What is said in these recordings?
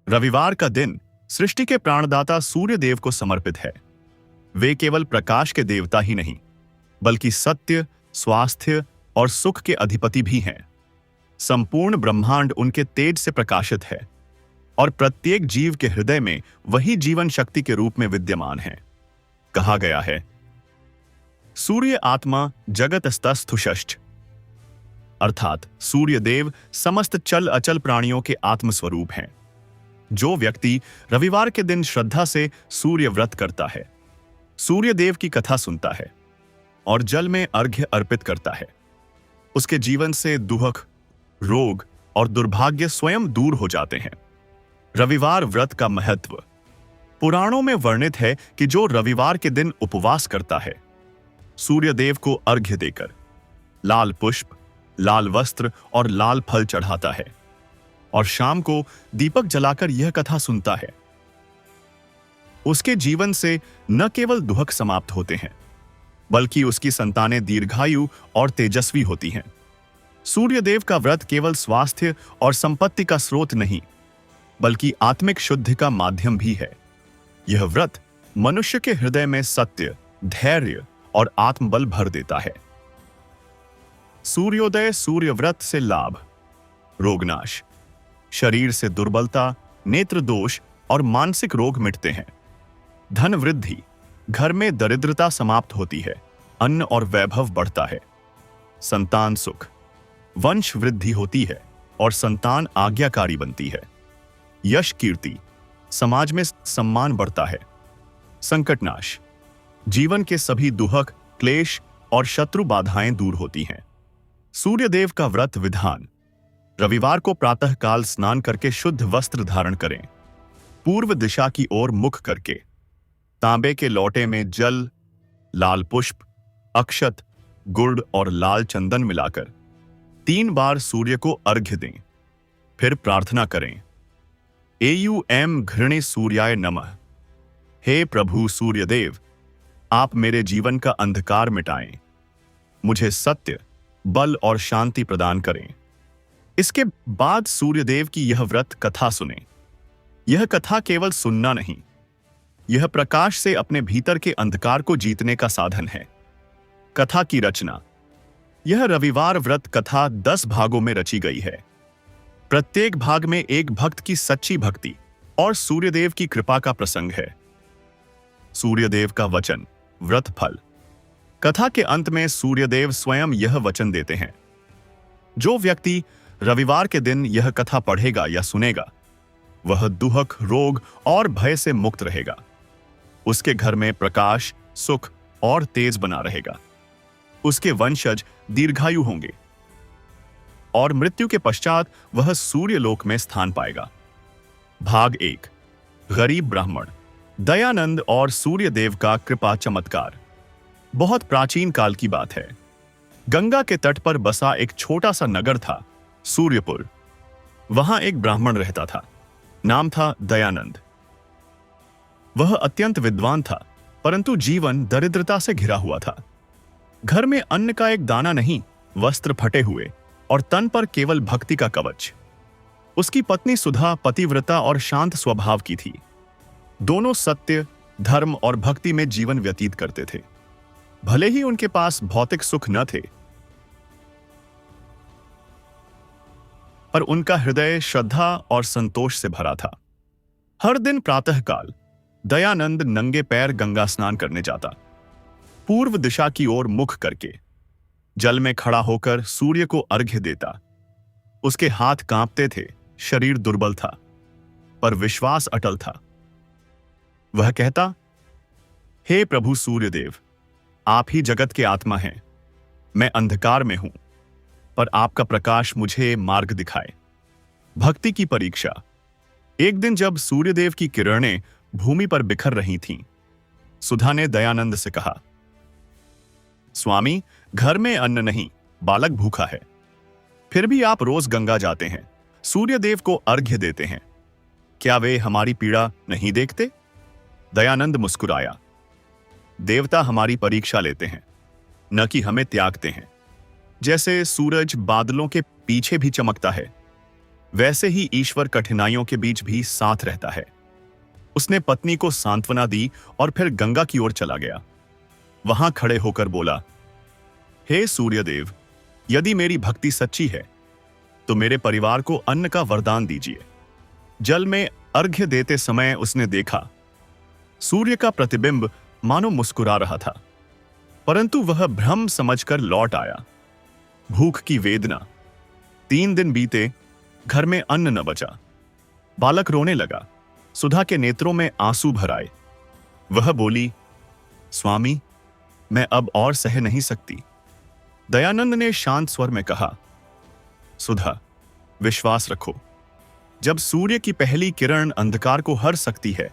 रविवार का दिन सृष्टि के प्राणदाता सूर्य देव को समर्पित है। वे केवल प्रकाश के देवता ही नहीं, बल्कि सत्य, स्वास्थ्य और सुख के अधिपति भी हैं। संपूर्ण ब्रह्मांड उनके तेज से प्रकाशित है और प्रत्येक जीव के हृदय में वही जीवन शक्ति के रूप में विद्यमान है। कहा गया है, सूर्य आत्मा जगतस्तस्थुषष्ठ, अर्थात सूर्य देव समस्त चल अचल प्राणियों के आत्मस्वरूप हैं। जो व्यक्ति रविवार के दिन श्रद्धा से सूर्य व्रत करता है, सूर्य देव की कथा सुनता है और जल में अर्घ्य अर्पित करता है, उसके जीवन से दुख, रोग और दुर्भाग्य स्वयं दूर हो जाते हैं। रविवार व्रत का महत्व पुराणों में वर्णित है कि जो रविवार के दिन उपवास करता है, सूर्य देव को अर्घ्य देकर लाल पुष्प, लाल वस्त्र और लाल फल चढ़ाता है और शाम को दीपक जलाकर यह कथा सुनता है, उसके जीवन से न केवल दुख समाप्त होते हैं, बल्कि उसकी संतानें दीर्घायु और तेजस्वी होती हैं। सूर्य देव का व्रत केवल स्वास्थ्य और संपत्ति का स्रोत नहीं, बल्कि आत्मिक शुद्धि का माध्यम भी है। यह व्रत मनुष्य के हृदय में सत्य, धैर्य और आत्मबल भर देता है। सूर्योदय सूर्य व्रत से लाभ: रोगनाश, शरीर से दुर्बलता, नेत्र दोष और मानसिक रोग मिटते हैं। धन वृद्धि, घर में दरिद्रता समाप्त होती है, अन्न और वैभव बढ़ता है। संतान सुख, वंश वृद्धि होती है और संतान आज्ञाकारी बनती है। यश कीर्ति, समाज में सम्मान बढ़ता है। संकटनाश, जीवन के सभी दुख, क्लेश और शत्रु बाधाएं दूर होती हैं। सूर्यदेव का व्रत विधान: रविवार को प्रातःकाल स्नान करके शुद्ध वस्त्र धारण करें, पूर्व दिशा की ओर मुख करके तांबे के लोटे में जल, लाल पुष्प, अक्षत, गुड़ और लाल चंदन मिलाकर 3 बार सूर्य को अर्घ्य दें। फिर प्रार्थना करें, एयुएम घृणे सूर्याय नमः। हे प्रभु सूर्यदेव, आप मेरे जीवन का अंधकार मिटाएं, मुझे सत्य, बल और शांति प्रदान करें। इसके बाद सूर्यदेव की यह व्रत कथा सुनें। यह कथा केवल सुनना नहीं, यह प्रकाश से अपने भीतर के अंधकार को जीतने का साधन है। कथा की रचना: यह रविवार व्रत कथा 10 भागों में रची गई है। प्रत्येक भाग में एक भक्त की सच्ची भक्ति और सूर्यदेव की कृपा का प्रसंग है। सूर्यदेव का वचन, व्रत फल: कथा के अंत में सूर्यदेव स्वयं यह वचन देते हैं, जो व्यक्ति रविवार के दिन यह कथा पढ़ेगा या सुनेगा, वह दुख, रोग और भय से मुक्त रहेगा। उसके घर में प्रकाश, सुख और तेज बना रहेगा। उसके वंशज दीर्घायु होंगे और मृत्यु के पश्चात वह सूर्यलोक में स्थान पाएगा। भाग 1: गरीब ब्राह्मण, दयानंद और सूर्यदेव का कृपा चमत्कार। बहुत प्राचीन काल की बात है। गंगा के तट पर बसा एक छोटा सा नगर था, सूर्यपुर। वहां एक ब्राह्मण रहता था, नाम था दयानंद। वह अत्यंत विद्वान था, परंतु जीवन दरिद्रता से घिरा हुआ था। घर में अन्न का एक दाना नहीं, वस्त्र फटे हुए और तन पर केवल भक्ति का कवच। उसकी पत्नी सुधा पतिव्रता और शांत स्वभाव की थी। दोनों सत्य, धर्म और भक्ति में जीवन व्यतीत करते थे। भले ही उनके पास भौतिक सुख न थे, पर उनका हृदय श्रद्धा और संतोष से भरा था। हर दिन प्रातःकाल दयानंद नंगे पैर गंगा स्नान करने जाता, पूर्व दिशा की ओर मुख करके जल में खड़ा होकर सूर्य को अर्घ्य देता। उसके हाथ कांपते थे, शरीर दुर्बल था, पर विश्वास अटल था। वह कहता, हे प्रभु सूर्यदेव, आप ही जगत के आत्मा हैं। मैं अंधकार में हूं, पर आपका प्रकाश मुझे मार्ग दिखाए। भक्ति की परीक्षा: एक दिन जब सूर्यदेव की किरणें भूमि पर बिखर रही थीं, सुधा ने दयानंद से कहा, स्वामी, घर में अन्न नहीं, बालक भूखा है। फिर भी आप रोज गंगा जाते हैं, सूर्यदेव को अर्घ्य देते हैं। क्या वे हमारी पीड़ा नहीं देखते? दयानंद मुस्कुराया, देवता हमारी परीक्षा लेते हैं, न कि हमें त्यागते हैं। जैसे सूरज बादलों के पीछे भी चमकता है, वैसे ही ईश्वर कठिनाइयों के बीच भी साथ रहता है। उसने पत्नी को सांत्वना दी और फिर गंगा की ओर चला गया। वहां खड़े होकर बोला, हे सूर्यदेव, यदि मेरी भक्ति सच्ची है तो मेरे परिवार को अन्न का वरदान दीजिए। जल में अर्घ्य देते समय उसने देखा सूर्य का प्रतिबिंब मानो मुस्कुरा रहा था, परंतु वह भ्रम समझकर लौट आया। भूख की वेदना। 3 दिन बीते, घर में अन्न न बचा। बालक रोने लगा। सुधा के नेत्रों में आंसू भर आए। वह बोली, स्वामी, मैं अब और सह नहीं सकती। दयानंद ने शांत स्वर में कहा, सुधा, विश्वास रखो, जब सूर्य की पहली किरण अंधकार को हर सकती है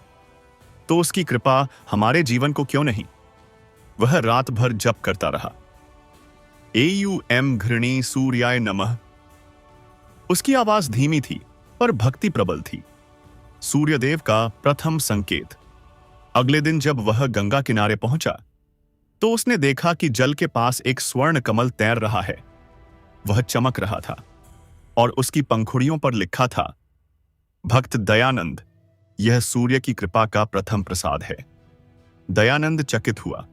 तो उसकी कृपा हमारे जीवन को क्यों नहीं। वह रात भर जप करता रहा। एयू घृणी सूर्याय नमः। उसकी आवाज धीमी थी पर भक्ति प्रबल थी। सूर्यदेव का प्रथम संकेत। अगले दिन जब वह गंगा किनारे पहुंचा तो उसने देखा कि जल के पास एक स्वर्ण कमल तैर रहा है। वह चमक रहा था और उसकी पंखुड़ियों पर लिखा था, भक्त दयानंद, यह सूर्य की कृपा का प्रथम प्रसाद है। दयानंद चकित हुआ।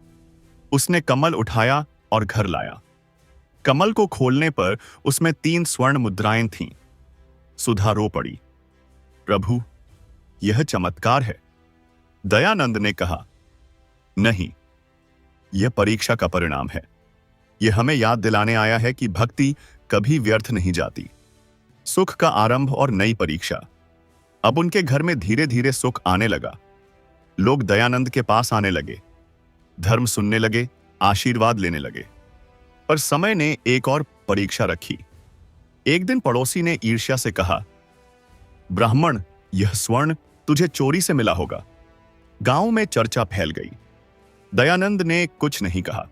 उसने कमल उठाया और घर लाया। कमल को खोलने पर उसमें 3 स्वर्ण मुद्राएं थीं। सुधा रो पड़ी, प्रभु, यह चमत्कार है। दयानंद ने कहा, नहीं, यह परीक्षा का परिणाम है। यह हमें याद दिलाने आया है कि भक्ति कभी व्यर्थ नहीं जाती। सुख का आरंभ और नई परीक्षा। अब उनके घर में धीरे धीरे सुख आने लगा। लोग दयानंद के पास आने लगे, धर्म सुनने लगे, आशीर्वाद लेने लगे। पर समय ने एक और परीक्षा रखी। एक दिन पड़ोसी ने ईर्ष्या से कहा, ब्राह्मण, यह स्वर्ण तुझे चोरी से मिला होगा। गांव में चर्चा फैल गई। दयानंद ने कुछ नहीं कहा,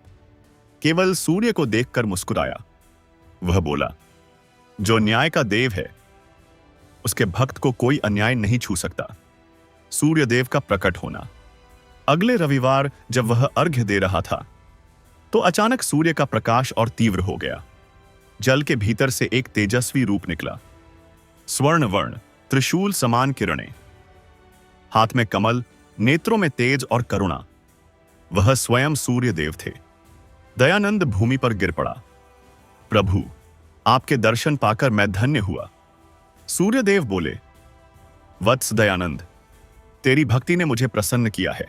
केवल सूर्य को देखकर मुस्कुराया। वह बोला, जो न्याय का देव है उसके भक्त को कोई अन्याय नहीं छू सकता। सूर्यदेव का प्रकट होना। अगले रविवार जब वह अर्घ्य दे रहा था तो अचानक सूर्य का प्रकाश और तीव्र हो गया। जल के भीतर से एक तेजस्वी रूप निकला। स्वर्ण वर्ण, त्रिशूल समान किरणें, हाथ में कमल, नेत्रों में तेज और करुणा। वह स्वयं सूर्यदेव थे। दयानंद भूमि पर गिर पड़ा। प्रभु, आपके दर्शन पाकर मैं धन्य हुआ। सूर्यदेव बोले, वत्स दयानंद, तेरी भक्ति ने मुझे प्रसन्न किया है।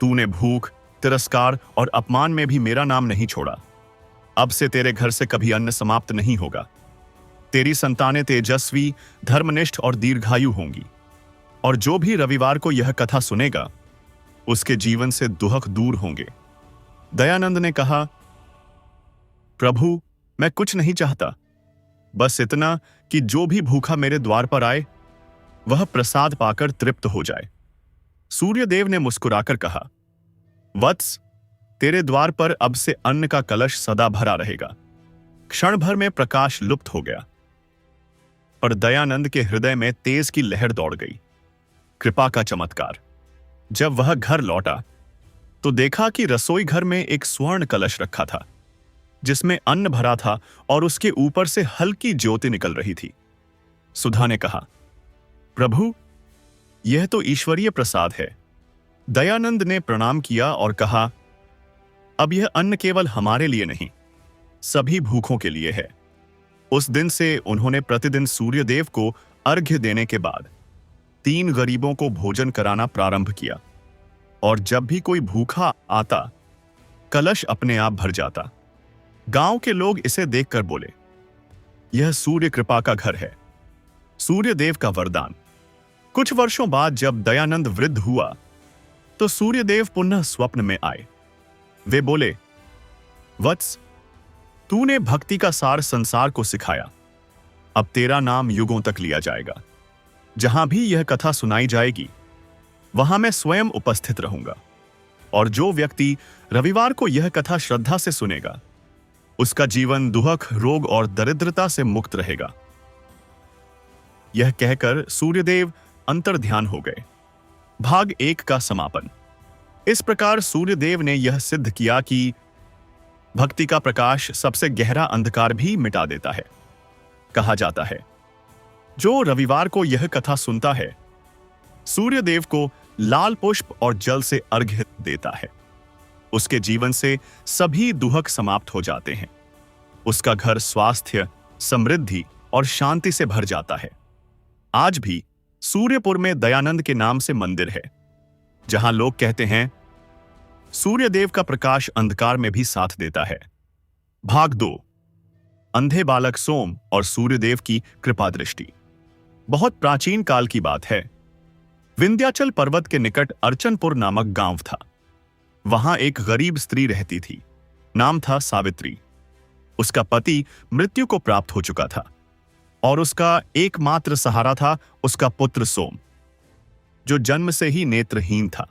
तूने भूख, तिरस्कार और अपमान में भी मेरा नाम नहीं छोड़ा। अब से तेरे घर से कभी अन्न समाप्त नहीं होगा। तेरी संतानें तेजस्वी, धर्मनिष्ठ और दीर्घायु होंगी। और जो भी रविवार को यह कथा सुनेगा उसके जीवन से दुख दूर होंगे। दयानंद ने कहा, प्रभु, मैं कुछ नहीं चाहता, बस इतना कि जो भी भूखा मेरे द्वार पर आए वह प्रसाद पाकर तृप्त हो जाए। सूर्यदेव ने मुस्कुराकर कहा, वत्स, तेरे द्वार पर अब से अन्न का कलश सदा भरा रहेगा। क्षण भर में प्रकाश लुप्त हो गया, पर दयानंद के हृदय में तेज की लहर दौड़ गई। कृपा का चमत्कार। जब वह घर लौटा तो देखा कि रसोई घर में एक स्वर्ण कलश रखा था जिसमें अन्न भरा था और उसके ऊपर से हल्की ज्योति निकल रही थी। सुधा ने कहा, प्रभु, यह तो ईश्वरीय प्रसाद है। दयानंद ने प्रणाम किया और कहा, अब यह अन्न केवल हमारे लिए नहीं, सभी भूखों के लिए है। उस दिन से उन्होंने प्रतिदिन सूर्यदेव को अर्घ्य देने के बाद 3 गरीबों को भोजन कराना प्रारंभ किया और जब भी कोई भूखा आता कलश अपने आप भर जाता। गांव के लोग इसे देखकर बोले, यह सूर्य कृपा का घर है, सूर्यदेव का वरदान। कुछ वर्षों बाद जब दयानंद वृद्ध हुआ तो सूर्यदेव पुनः स्वप्न में आए। वे बोले, वत्स, तूने भक्ति का सार संसार को सिखाया। अब तेरा नाम युगों तक लिया जाएगा। जहां भी यह कथा सुनाई जाएगी वहां मैं स्वयं उपस्थित रहूंगा, और जो व्यक्ति रविवार को यह कथा श्रद्धा से सुनेगा उसका जीवन दुख, रोग और दरिद्रता से मुक्त रहेगा। यह कहकर सूर्यदेव अंतर्ध्यान हो गए। भाग 1 का समापन। इस प्रकार सूर्यदेव ने यह सिद्ध किया कि भक्ति का प्रकाश सबसे गहरा अंधकार भी मिटा देता है। कहा जाता है। जो रविवार को यह कथा सुनता है, सूर्यदेव को लाल पुष्प और जल से अर्घ्य देता है। उसके जीवन से सभी दुहक समाप्त हो जाते हैं। उसका घर स्वास्थ्य, समृद्धि और शांति से भर जाता है। आज भी सूर्यपुर में दयानंद के नाम से मंदिर है, जहां लोग कहते हैं, सूर्यदेव का प्रकाश अंधकार में भी साथ देता है। भाग 2, अंधे बालक सोम और सूर्यदेव की कृपा दृष्टि। बहुत प्राचीन काल की बात है। विंध्याचल पर्वत के निकट अर्चनपुर नामक गांव था। वहां एक गरीब स्त्री रहती थी। नाम था सावित्री। उसका पति मृत्यु को प्राप्त हो चुका था और उसका एकमात्र सहारा था उसका पुत्र सोम, जो जन्म से ही नेत्रहीन था।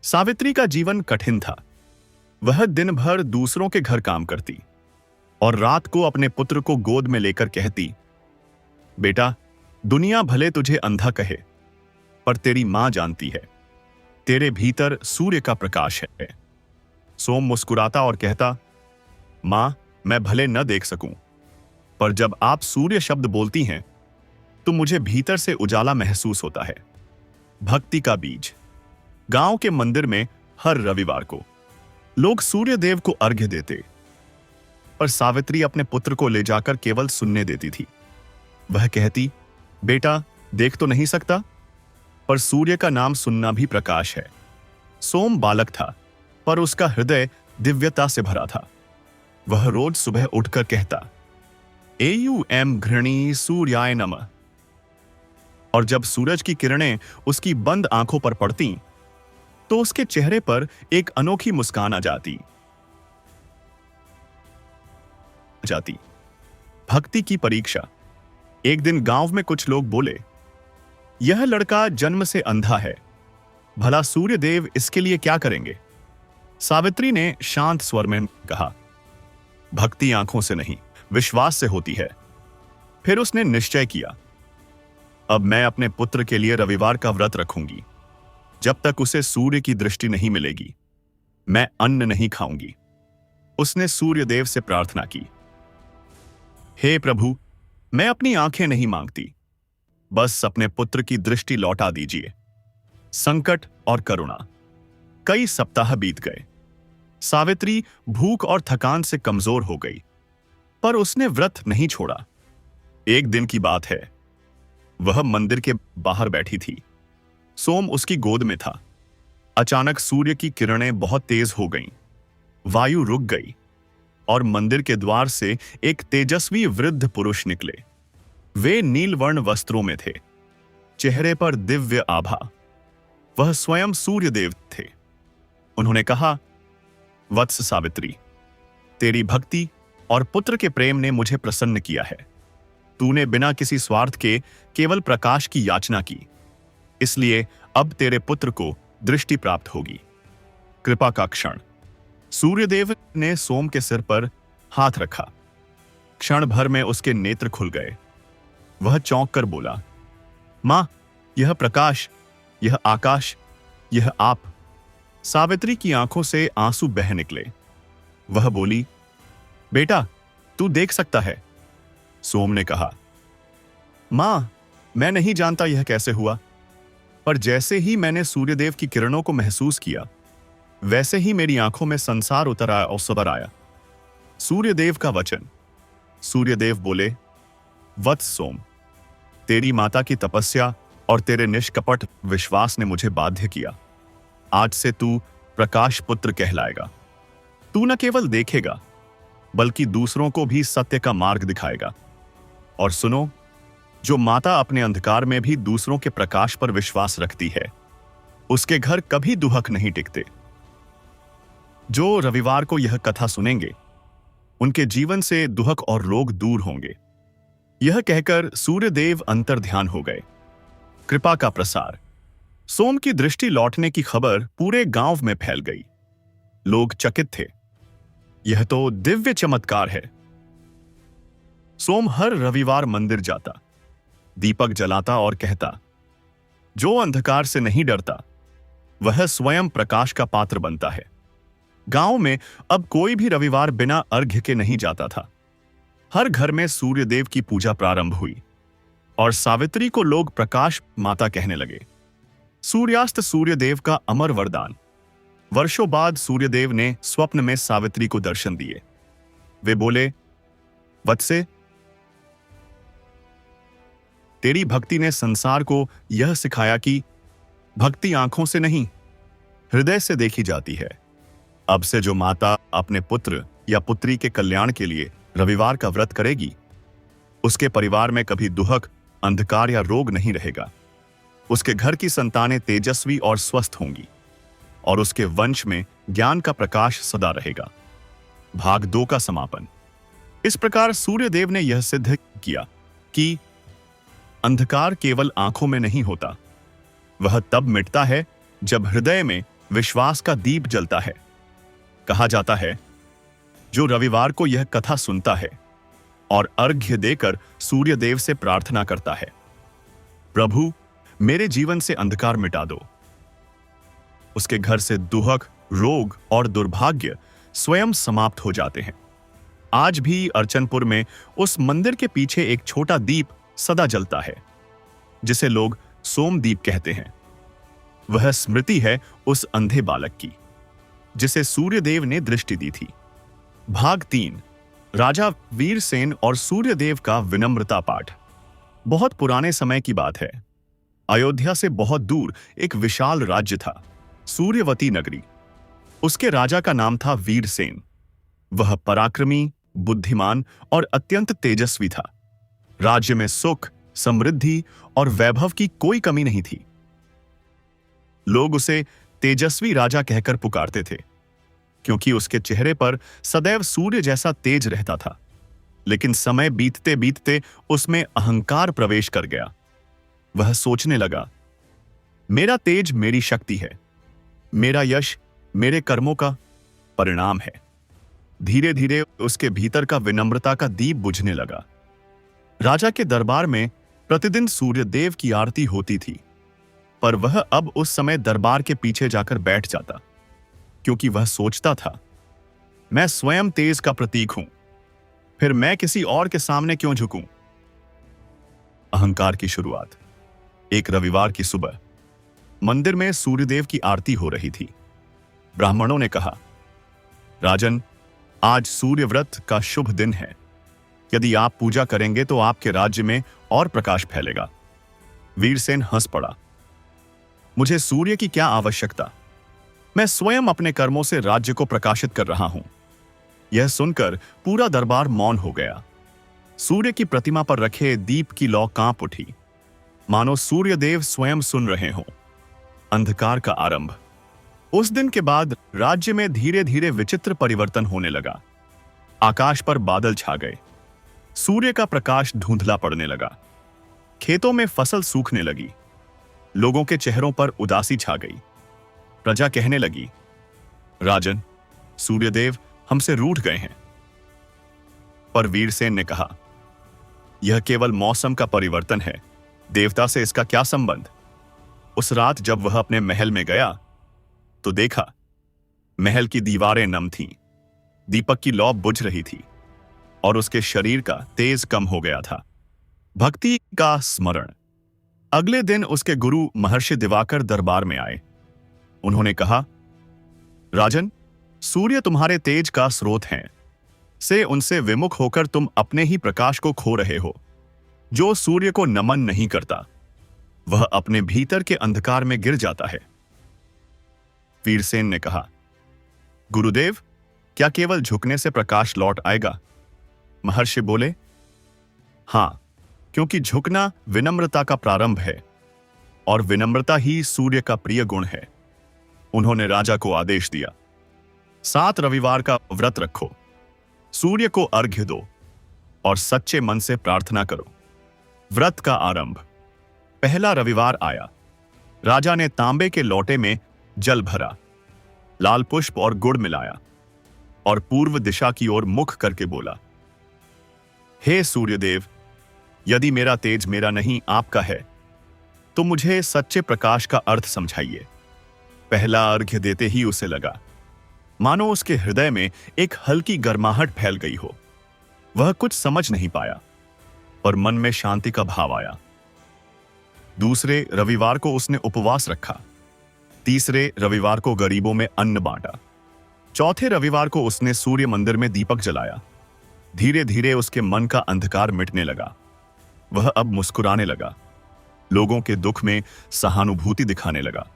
सावित्री का जीवन कठिन था। वह दिन भर दूसरों के घर काम करती और रात को अपने पुत्र को गोद में लेकर कहती, बेटा, दुनिया भले तुझे अंधा कहे, पर तेरी मां जानती है, तेरे भीतर सूर्य का प्रकाश है। सोम मुस्कुराता और कहता, मां, मैं भले न देख सकूं, पर जब आप सूर्य शब्द बोलती हैं तो मुझे भीतर से उजाला महसूस होता है। भक्ति का बीज। गांव के मंदिर में हर रविवार को लोग सूर्यदेव को अर्घ्य देते, पर सावित्री अपने पुत्र को ले जाकर केवल सुनने देती थी। वह कहती, बेटा, देख तो नहीं सकता, पर सूर्य का नाम सुनना भी प्रकाश है। सोम बालक था, पर उसका हृदय दिव्यता से भरा था। वह रोज सुबह उठकर कहता, एयूएम घृणी सूर्याय नमः। और जब सूरज की किरणें उसकी बंद आंखों पर पड़ती तो उसके चेहरे पर एक अनोखी मुस्कान आ जाती। भक्ति की परीक्षा। एक दिन गांव में कुछ लोग बोले, यह लड़का जन्म से अंधा है, भला सूर्यदेव इसके लिए क्या करेंगे? सावित्री ने शांत स्वर में कहा, भक्ति आंखों से नहीं, विश्वास से होती है। फिर उसने निश्चय किया, अब मैं अपने पुत्र के लिए रविवार का व्रत रखूंगी। जब तक उसे सूर्य की दृष्टि नहीं मिलेगी, मैं अन्न नहीं खाऊंगी। उसने सूर्यदेव से प्रार्थना की, हे प्रभु, मैं अपनी आंखें नहीं मांगती, बस अपने पुत्र की दृष्टि लौटा दीजिए। संकट और करुणा। कई सप्ताह बीत गए। सावित्री भूख और थकान से कमजोर हो गई, पर उसने व्रत नहीं छोड़ा। एक दिन की बात है, वह मंदिर के बाहर बैठी थी। सोम उसकी गोद में था। अचानक सूर्य की किरणें बहुत तेज हो गईं। वायु रुक गई और मंदिर के द्वार से एक तेजस्वी वृद्ध पुरुष निकले। वे नीलवर्ण वस्त्रों में थे, चेहरे पर दिव्य आभा। वह स्वयं सूर्यदेव थे। उन्होंने कहा, वत्स सावित्री, तेरी भक्ति और पुत्र के प्रेम ने मुझे प्रसन्न किया है। तूने बिना किसी स्वार्थ के केवल प्रकाश की याचना की, इसलिए अब तेरे पुत्र को दृष्टि प्राप्त होगी। कृपा का क्षण। सूर्यदेव ने सोम के सिर पर हाथ रखा। क्षण भर में उसके नेत्र खुल गए। वह चौंक कर बोला, मां, यह प्रकाश, यह आकाश, यह आप। सावित्री की आंखों से आंसू बह निकले। वह बोली, बेटा, तू देख सकता है। सोम ने कहा, मां, मैं नहीं जानता यह कैसे हुआ, पर जैसे ही मैंने सूर्यदेव की किरणों को महसूस किया, वैसे ही मेरी आंखों में संसार उतर आया और सबर आया। सूर्यदेव का वचन। सूर्यदेव बोले, वत्स सोम, तेरी माता की तपस्या और तेरे निष्कपट विश्वास ने मुझे बाध्य किया। आज से तू प्रकाश पुत्र कहलाएगा। तू न केवल देखेगा, बल्कि दूसरों को भी सत्य का मार्ग दिखाएगा। और सुनो, जो माता अपने अंधकार में भी दूसरों के प्रकाश पर विश्वास रखती है, उसके घर कभी दुहक नहीं टिकते। जो रविवार को यह कथा सुनेंगे, उनके जीवन से दुहक और रोग दूर होंगे। यह कहकर सूर्यदेव अंतर्ध्यान हो गए। कृपा का प्रसार। सोम की दृष्टि लौटने की खबर पूरे गांव में फैल गई। लोग चकित थे। यह तो दिव्य चमत्कार है। सोम हर रविवार मंदिर जाता, दीपक जलाता और कहता, जो अंधकार से नहीं डरता, वह स्वयं प्रकाश का पात्र बनता है। गांव में अब कोई भी रविवार बिना अर्घ्य के नहीं जाता था। हर घर में सूर्यदेव की पूजा प्रारंभ हुई और सावित्री को लोग प्रकाश माता कहने लगे। सूर्यास्त सूर्यदेव का अमर वरदान। वर्षों बाद सूर्यदेव ने स्वप्न में सावित्री को दर्शन दिए। वे बोले, वत्से, तेरी भक्ति ने संसार को यह सिखाया कि भक्ति आंखों से नहीं, हृदय से देखी जाती है। अब से जो माता अपने पुत्र या पुत्री के कल्याण के लिए रविवार का व्रत करेगी, उसके परिवार में कभी दुहक, अंधकार या रोग नहीं रहेगा। उसके घर की संतानें तेजस्वी और स्वस्थ होंगी और उसके वंश में ज्ञान का प्रकाश सदा रहेगा। भाग 2 का समापन। इस प्रकार सूर्यदेव ने यह सिद्ध किया कि अंधकार केवल आंखों में नहीं होता, वह तब मिटता है जब हृदय में विश्वास का दीप जलता है। कहा जाता है, जो रविवार को यह कथा सुनता है और अर्घ्य देकर सूर्यदेव से प्रार्थना करता है, प्रभु मेरे जीवन से अंधकार मिटा दो, उसके घर से दुहक, रोग और दुर्भाग्य स्वयं समाप्त हो जाते हैं। आज भी अर्चनपुर में उस मंदिर के पीछे एक छोटा दीप सदा जलता है, जिसे लोग सोमदीप कहते हैं। वह स्मृति है उस अंधे बालक की, जिसे सूर्यदेव ने दृष्टि दी थी। भाग 3। राजा वीरसेन और सूर्यदेव का विनम्रता पाठ। बहुत पुराने समय की बात है। अयोध्या से बहुत दूर एक विशाल राज्य था, सूर्यवती नगरी। उसके राजा का नाम था वीरसेन। वह पराक्रमी, बुद्धिमान और अत्यंत तेजस्वी था। राज्य में सुख, समृद्धि और वैभव की कोई कमी नहीं थी। लोग उसे तेजस्वी राजा कहकर पुकारते थे, क्योंकि उसके चेहरे पर सदैव सूर्य जैसा तेज रहता था। लेकिन समय बीतते बीतते उसमें अहंकार प्रवेश कर गया। वह सोचने लगा, मेरा तेज मेरी शक्ति है, मेरा यश मेरे कर्मों का परिणाम है। धीरे धीरे उसके भीतर का विनम्रता का दीप बुझने लगा। राजा के दरबार में प्रतिदिन सूर्यदेव की आरती होती थी, पर वह अब उस समय दरबार के पीछे जाकर बैठ जाता, क्योंकि वह सोचता था, मैं स्वयं तेज का प्रतीक हूं, फिर मैं किसी और के सामने क्यों झुकूं। अहंकार की शुरुआत। एक रविवार की सुबह मंदिर में सूर्यदेव की आरती हो रही थी। ब्राह्मणों ने कहा, राजन, आज सूर्य व्रत का शुभ दिन है। यदि आप पूजा करेंगे तो आपके राज्य में और प्रकाश फैलेगा। वीरसेन हंस पड़ा। मुझे सूर्य की क्या आवश्यकता? मैं स्वयं अपने कर्मों से राज्य को प्रकाशित कर रहा हूं। यह सुनकर पूरा दरबार मौन हो गया। सूर्य की प्रतिमा पर रखे दीप की लौ कांप उठी, मानो सूर्यदेव स्वयं सुन रहे हों। अंधकार का आरंभ। उस दिन के बाद राज्य में धीरे धीरे विचित्र परिवर्तन होने लगा। आकाश पर बादल छा गए, सूर्य का प्रकाश धुंधला पड़ने लगा, खेतों में फसल सूखने लगी, लोगों के चेहरों पर उदासी छा गई। प्रजा कहने लगी, राजन, सूर्यदेव हमसे रूठ गए हैं। पर वीरसेन ने कहा, यह केवल मौसम का परिवर्तन है, देवता से इसका क्या संबंध। उस रात जब वह अपने महल में गया तो देखा, महल की दीवारें नम थीं, दीपक की लौ बुझ रही थी और उसके शरीर का तेज कम हो गया था। भक्ति का स्मरण। अगले दिन उसके गुरु महर्षि दिवाकर दरबार में आए। उन्होंने कहा, राजन, सूर्य तुम्हारे तेज का स्रोत हैं, से उनसे विमुख होकर तुम अपने ही प्रकाश को खो रहे हो। जो सूर्य को नमन नहीं करता, वह अपने भीतर के अंधकार में गिर जाता है। वीरसेन ने कहा, गुरुदेव, क्या केवल झुकने से प्रकाश लौट आएगा? महर्षि बोले, हां, क्योंकि झुकना विनम्रता का प्रारंभ है और विनम्रता ही सूर्य का प्रिय गुण है। उन्होंने राजा को आदेश दिया, 7 रविवार का व्रत रखो, सूर्य को अर्घ्य दो और सच्चे मन से प्रार्थना करो। व्रत का आरंभ। पहला रविवार आया। राजा ने तांबे के लोटे में जल भरा, लाल पुष्प और गुड़ मिलाया और पूर्व दिशा की ओर मुख करके बोला, हे सूर्यदेव, यदि मेरा तेज मेरा नहीं आपका है तो मुझे सच्चे प्रकाश का अर्थ समझाइए। पहला अर्घ्य देते ही उसे लगा मानो उसके हृदय में एक हल्की गर्माहट फैल गई हो। वह कुछ समझ नहीं पाया और मन में शांति का भाव आया। दूसरे रविवार को उसने उपवास रखा। तीसरे रविवार को गरीबों में अन्न बांटा। चौथे रविवार को उसने सूर्य मंदिर में दीपक जलाया। धीरे धीरे उसके मन का अंधकार मिटने लगा। वह अब मुस्कुराने लगा, लोगों के दुख में सहानुभूति दिखाने लगा।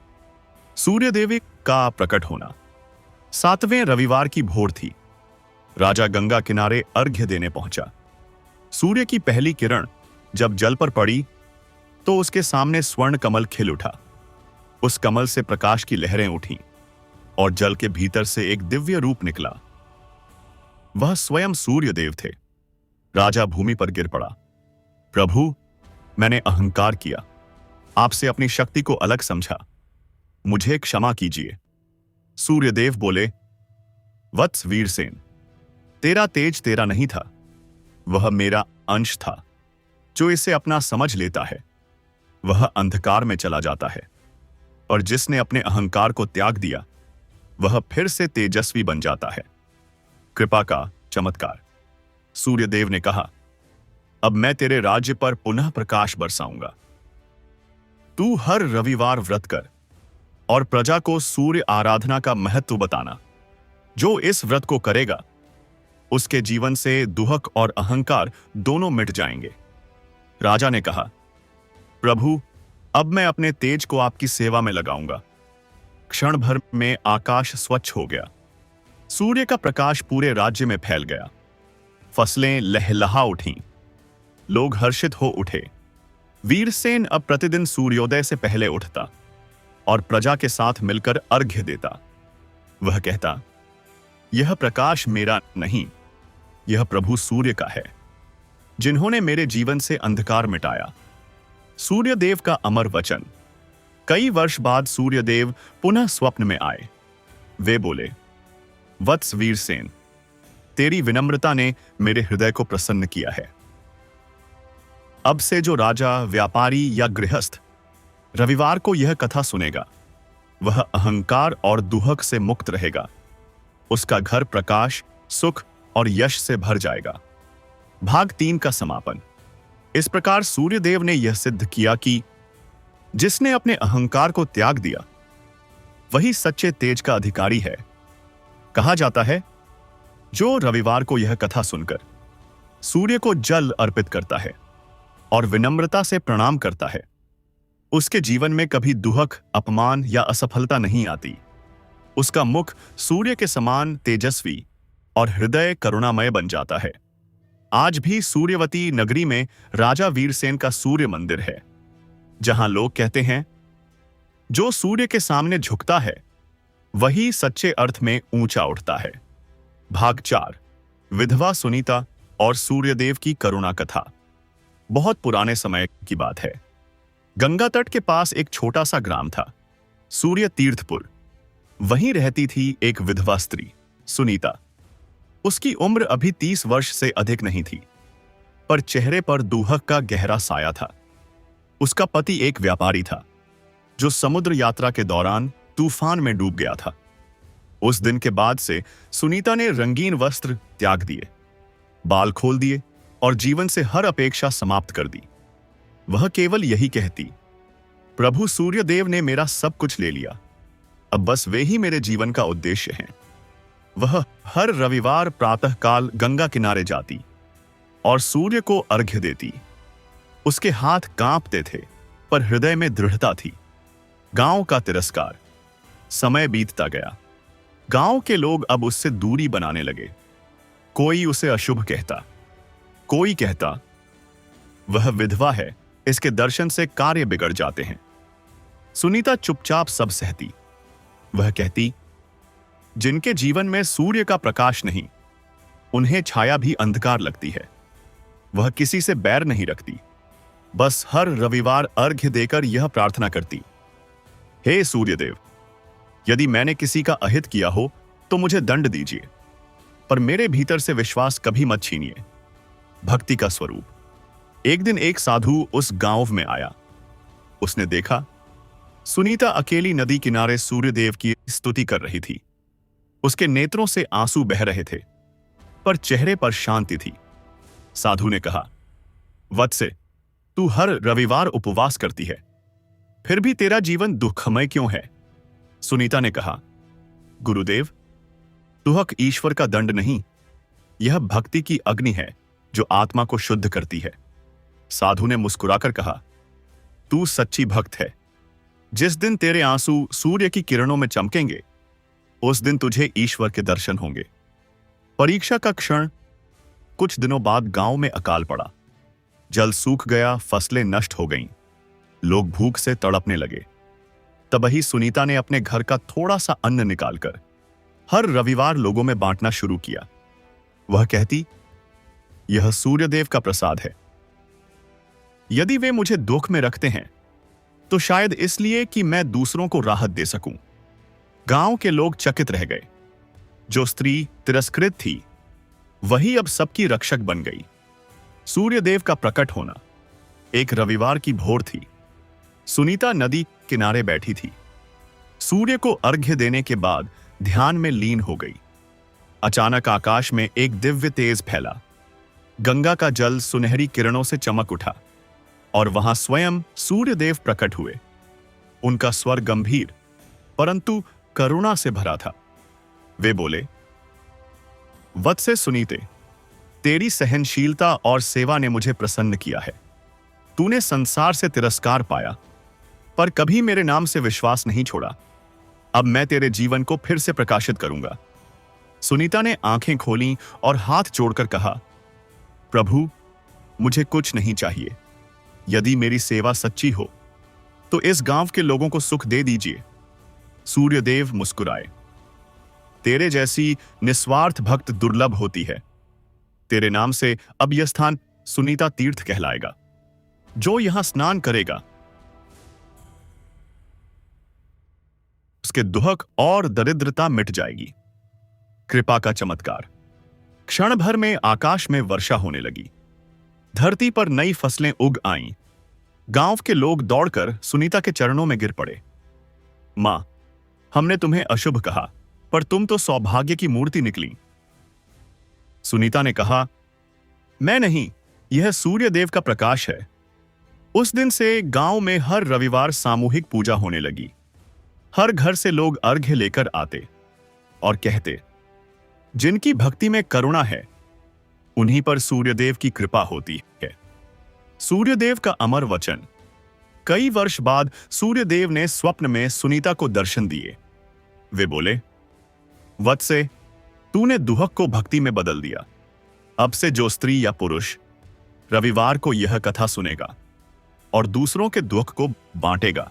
सूर्य देव का प्रकट होना। 7वें रविवार की भोर थी। राजा गंगा किनारे अर्घ्य देने पहुंचा। सूर्य की पहली किरण जब जल पर पड़ी तो उसके सामने स्वर्ण कमल खिल उठा। उस कमल से प्रकाश की लहरें उठीं और जल के भीतर से एक दिव्य रूप निकला। वह स्वयं सूर्य देव थे। राजा भूमि पर गिर पड़ा। प्रभु, मैंने अहंकार किया, आपसे अपनी शक्ति को अलग समझा, मुझे क्षमा कीजिए। सूर्यदेव बोले, वत्स वीरसेन, तेरा तेज तेरा नहीं था, वह मेरा अंश था। जो इसे अपना समझ लेता है वह अंधकार में चला जाता है, और जिसने अपने अहंकार को त्याग दिया वह फिर से तेजस्वी बन जाता है। कृपा का चमत्कार। सूर्यदेव ने कहा, अब मैं तेरे राज्य पर पुनः प्रकाश बरसाऊंगा। तू हर रविवार व्रत कर और प्रजा को सूर्य आराधना का महत्व बताना। जो इस व्रत को करेगा उसके जीवन से दुहक और अहंकार दोनों मिट जाएंगे। राजा ने कहा, प्रभु, अब मैं अपने तेज को आपकी सेवा में लगाऊंगा। क्षण भर में आकाश स्वच्छ हो गया। सूर्य का प्रकाश पूरे राज्य में फैल गया। फसलें लहलहा उठीं। लोग हर्षित हो उठे। वीरसेन अब प्रतिदिन सूर्योदय से पहले उठता और प्रजा के साथ मिलकर अर्घ्य देता। वह कहता, यह प्रकाश मेरा नहीं, यह प्रभु सूर्य का है, जिन्होंने मेरे जीवन से अंधकार मिटाया। सूर्यदेव का अमर वचन। कई वर्ष बाद सूर्यदेव पुनः स्वप्न में आए। वे बोले, वत्स वीरसेन, तेरी विनम्रता ने मेरे हृदय को प्रसन्न किया है। अब से जो राजा, व्यापारी या गृहस्थ रविवार को यह कथा सुनेगा वह अहंकार और दुहक से मुक्त रहेगा। उसका घर प्रकाश, सुख और यश से भर जाएगा। भाग 3 का समापन। इस प्रकार सूर्यदेव ने यह सिद्ध किया कि जिसने अपने अहंकार को त्याग दिया वही सच्चे तेज का अधिकारी है। कहा जाता है, जो रविवार को यह कथा सुनकर सूर्य को जल अर्पित करता है और विनम्रता से प्रणाम करता है, उसके जीवन में कभी दुहक, अपमान या असफलता नहीं आती। उसका मुख सूर्य के समान तेजस्वी और हृदय करुणामय बन जाता है। आज भी सूर्यवती नगरी में राजा वीरसेन का सूर्य मंदिर है, जहां लोग कहते हैं, जो सूर्य के सामने झुकता है वही सच्चे अर्थ में ऊंचा उठता है। भाग 4। विधवा सुनीता और सूर्यदेव की करुणा कथा। बहुत पुराने समय की बात है। गंगा तट के पास एक छोटा सा ग्राम था, सूर्य तीर्थपुर। वहीं रहती थी एक विधवा स्त्री, सुनीता। उसकी उम्र अभी 30 वर्ष से अधिक नहीं थी, पर चेहरे पर दुहक का गहरा साया था। उसका पति एक व्यापारी था जो समुद्र यात्रा के दौरान तूफान में डूब गया था। उस दिन के बाद से सुनीता ने रंगीन वस्त्र त्याग दिए, बाल खोल दिए और जीवन से हर अपेक्षा समाप्त कर दी। वह केवल यही कहती, प्रभु सूर्यदेव ने मेरा सब कुछ ले लिया, अब बस वे ही मेरे जीवन का उद्देश्य हैं। वह हर रविवार प्रातःकाल गंगा किनारे जाती और सूर्य को अर्घ्य देती। उसके हाथ कांपते थे पर हृदय में दृढ़ता थी। गांव का तिरस्कार। समय बीतता गया। गांव के लोग अब उससे दूरी बनाने लगे। कोई उसे अशुभ कहता, कोई कहता वह विधवा है, इसके दर्शन से कार्य बिगड़ जाते हैं। सुनीता चुपचाप सब सहती। वह कहती, जिनके जीवन में सूर्य का प्रकाश नहीं, उन्हें छाया भी अंधकार लगती है। वह किसी से बैर नहीं रखती, बस हर रविवार अर्घ्य देकर यह प्रार्थना करती, हे सूर्यदेव, यदि मैंने किसी का अहित किया हो तो मुझे दंड दीजिए, पर मेरे भीतर से विश्वास कभी मत छीनिए। भक्ति का स्वरूप। एक दिन एक साधु उस गांव में आया। उसने देखा सुनीता अकेली नदी किनारे सूर्यदेव की स्तुति कर रही थी। उसके नेत्रों से आंसू बह रहे थे, पर चेहरे पर शांति थी। साधु ने कहा, वत्से, तू हर रविवार उपवास करती है, फिर भी तेरा जीवन दुखमय क्यों है? सुनीता ने कहा, गुरुदेव, दुहक ईश्वर का दंड नहीं, यह भक्ति की अग्नि है जो आत्मा को शुद्ध करती है। साधु ने मुस्कुराकर कहा, तू सच्ची भक्त है। जिस दिन तेरे आंसू सूर्य की किरणों में चमकेंगे, उस दिन तुझे ईश्वर के दर्शन होंगे। परीक्षा का क्षण। कुछ दिनों बाद गांव में अकाल पड़ा। जल सूख गया, फसलें नष्ट हो गईं, लोग भूख से तड़पने लगे। तबही सुनीता ने अपने घर का थोड़ा सा अन्न निकालकर हर रविवार लोगों में बांटना शुरू किया। वह कहती, यह सूर्यदेव का प्रसाद है। यदि वे मुझे दुख में रखते हैं तो शायद इसलिए कि मैं दूसरों को राहत दे सकूं। गांव के लोग चकित रह गए। जो स्त्री तिरस्कृत थी, वही अब सबकी रक्षक बन गई। सूर्यदेव का प्रकट होना। एक रविवार की भोर थी। सुनीता नदी किनारे बैठी थी। सूर्य को अर्घ्य देने के बाद ध्यान में लीन हो गई। अचानक आकाश में एक दिव्य तेज फैला। गंगा का जल सुनहरी किरणों से चमक उठा और वहां स्वयं सूर्यदेव प्रकट हुए। उनका स्वर गंभीर परंतु करुणा से भरा था। वे बोले, वत्से सुनीते, तेरी सहनशीलता और सेवा ने मुझे प्रसन्न किया है। तूने संसार से तिरस्कार पाया, पर कभी मेरे नाम से विश्वास नहीं छोड़ा। अब मैं तेरे जीवन को फिर से प्रकाशित करूंगा। सुनीता ने आंखें खोलीं और हाथ जोड़कर कहा, प्रभु, मुझे कुछ नहीं चाहिए। यदि मेरी सेवा सच्ची हो तो इस गांव के लोगों को सुख दे दीजिए। सूर्यदेव मुस्कुराए। तेरे जैसी निस्वार्थ भक्त दुर्लभ होती है। तेरे नाम से अब यह स्थान सुनीता तीर्थ कहलाएगा। जो यहां स्नान करेगा, उसके दुहक और दरिद्रता मिट जाएगी। कृपा का चमत्कार। क्षण भर में आकाश में वर्षा होने लगी। धरती पर नई फसलें उग आईं। गांव के लोग दौड़कर सुनीता के चरणों में गिर पड़े। मां, हमने तुम्हें अशुभ कहा, पर तुम तो सौभाग्य की मूर्ति निकली। सुनीता ने कहा, मैं नहीं, यह सूर्यदेव का प्रकाश है। उस दिन से गांव में हर रविवार सामूहिक पूजा होने लगी। हर घर से लोग अर्घ्य लेकर आते और कहते, जिनकी भक्ति में करुणा है, उन्हीं पर सूर्यदेव की कृपा होती है। सूर्यदेव का अमर वचन। कई वर्ष बाद सूर्यदेव ने स्वप्न में सुनीता को दर्शन दिए। वे बोले, वत्से, तूने दुहक को भक्ति में बदल दिया। अब से जो स्त्री या पुरुष रविवार को यह कथा सुनेगा और दूसरों के दुख को बांटेगा,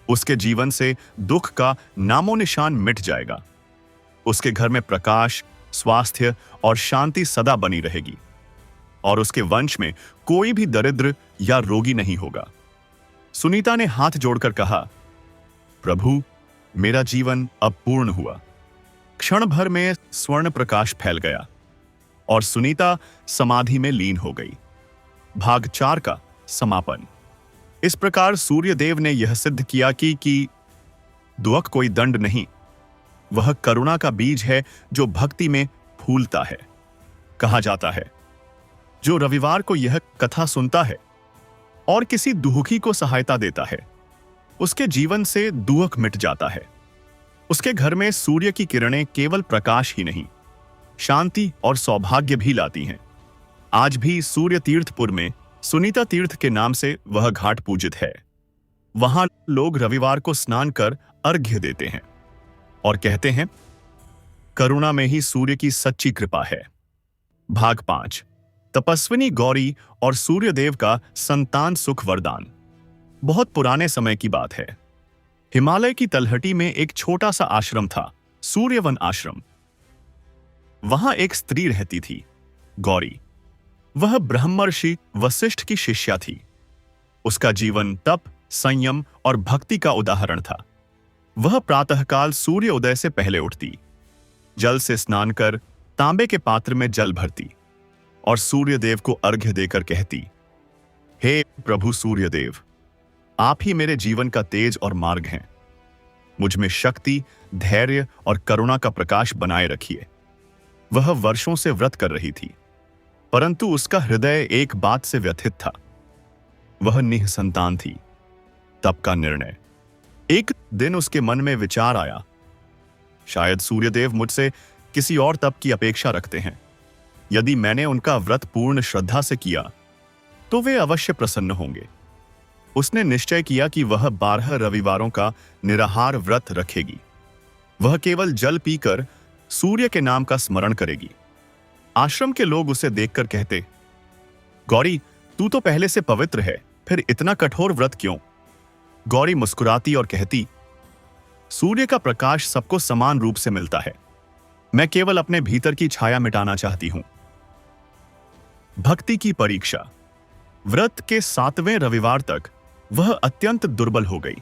उसके जीवन से दुख का नामो निशान मिट जाएगा। उसके घर में प्रकाश, स्वास्थ्य और शांति सदा बनी रहेगी और उसके वंश में कोई भी दरिद्र या रोगी नहीं होगा। सुनीता ने हाथ जोड़कर कहा, प्रभु, मेरा जीवन अब पूर्ण हुआ। क्षण भर में स्वर्ण प्रकाश फैल गया और सुनीता समाधि में लीन हो गई। भाग 4 का समापन। इस प्रकार सूर्यदेव ने यह सिद्ध किया कि दुहक कोई दंड नहीं, वह करुणा का बीज है जो भक्ति में फूलता है। कहा जाता है, जो रविवार को यह कथा सुनता है और किसी दुखी को सहायता देता है, उसके जीवन से दुहक मिट जाता है। उसके घर में सूर्य की किरणें केवल प्रकाश ही नहीं, शांति और सौभाग्य भी लाती हैं। आज भी सूर्य तीर्थपुर में सुनीता तीर्थ के नाम से वह घाट पूजित है। वहां लोग रविवार को स्नान कर अर्घ्य देते हैं और कहते हैं, करुणा में ही सूर्य की सच्ची कृपा है। भाग 5। तपस्विनी गौरी और सूर्यदेव का संतान सुख वरदान। बहुत पुराने समय की बात है। हिमालय की तलहटी में एक छोटा सा आश्रम था, सूर्यवन आश्रम। वहां एक स्त्री रहती थी, गौरी। वह ब्रह्मर्षि वशिष्ठ की शिष्या थी। उसका जीवन तप, संयम और भक्ति का उदाहरण था। वह प्रातःकाल सूर्य उदय से पहले उठती, जल से स्नान कर तांबे के पात्र में जल भरती और सूर्यदेव को अर्घ्य देकर कहती, हे प्रभु सूर्यदेव, आप ही मेरे जीवन का तेज और मार्ग हैं। मुझ में शक्ति, धैर्य और करुणा का प्रकाश बनाए रखिए। वह वर्षों से व्रत कर रही थी। परंतु उसका हृदय एक बात से व्यथित था। वह निसंतान थी। तप का निर्णय। एक दिन उसके मन में विचार आया, शायद सूर्यदेव मुझसे किसी और तप की अपेक्षा रखते हैं। यदि मैंने उनका व्रत पूर्ण श्रद्धा से किया तो वे अवश्य प्रसन्न होंगे। उसने निश्चय किया कि वह 12 रविवारों का निराहार व्रत रखेगी। वह केवल जल पीकर सूर्य के नाम का स्मरण करेगी। आश्रम के लोग उसे देखकर कहते, गौरी, तू तो पहले से पवित्र है, फिर इतना कठोर व्रत क्यों? गौरी मुस्कुराती और कहती, सूर्य का प्रकाश सबको समान रूप से मिलता है। मैं केवल अपने भीतर की छाया मिटाना चाहती हूं। भक्ति की परीक्षा। व्रत के 7वें रविवार तक वह अत्यंत दुर्बल हो गई।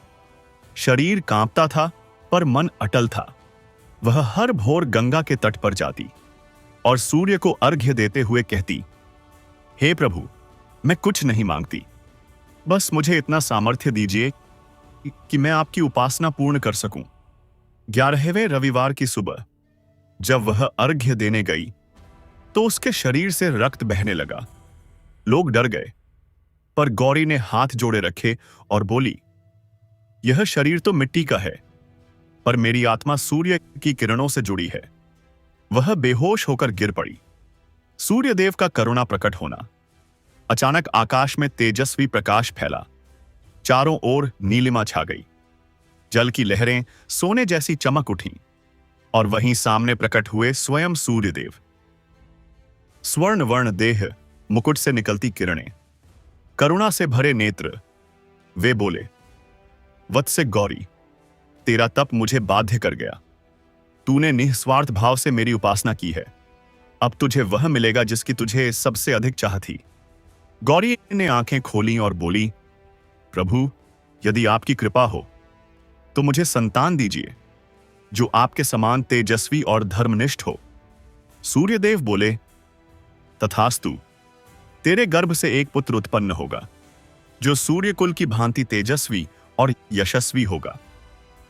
शरीर कांपता था पर मन अटल था। वह हर भोर गंगा के तट पर जाती और सूर्य को अर्घ्य देते हुए कहती, हे प्रभु, मैं कुछ नहीं मांगती, बस मुझे इतना सामर्थ्य दीजिए कि मैं आपकी उपासना पूर्ण कर सकूं। 11वें रविवार की सुबह जब वह अर्घ्य देने गई तो उसके शरीर से रक्त बहने लगा। लोग डर गए, पर गौरी ने हाथ जोड़े रखे और बोली, यह शरीर तो मिट्टी का है, पर मेरी आत्मा सूर्य की किरणों से जुड़ी है। वह बेहोश होकर गिर पड़ी। सूर्यदेव का करुणा प्रकट होना। अचानक आकाश में तेजस्वी प्रकाश फैला। चारों ओर नीलिमा छा गई। जल की लहरें सोने जैसी चमक उठीं और वहीं सामने प्रकट हुए स्वयं सूर्यदेव। स्वर्ण वर्ण देह, मुकुट से निकलती किरणें, करुणा से भरे नेत्र। वे बोले, वत्स गौरी, तेरा तप मुझे बाध्य कर गया। तूने निस्वार्थ भाव से मेरी उपासना की है। अब तुझे वह मिलेगा जिसकी तुझे सबसे अधिक चाह थी। गौरी ने आंखें खोली और बोली, प्रभु, यदि आपकी कृपा हो तो मुझे संतान दीजिए जो आपके समान तेजस्वी और धर्मनिष्ठ हो। सूर्यदेव बोले, तथास्तु, तेरे गर्भ से एक पुत्र उत्पन्न होगा जो सूर्यकुल की भांति तेजस्वी और यशस्वी होगा।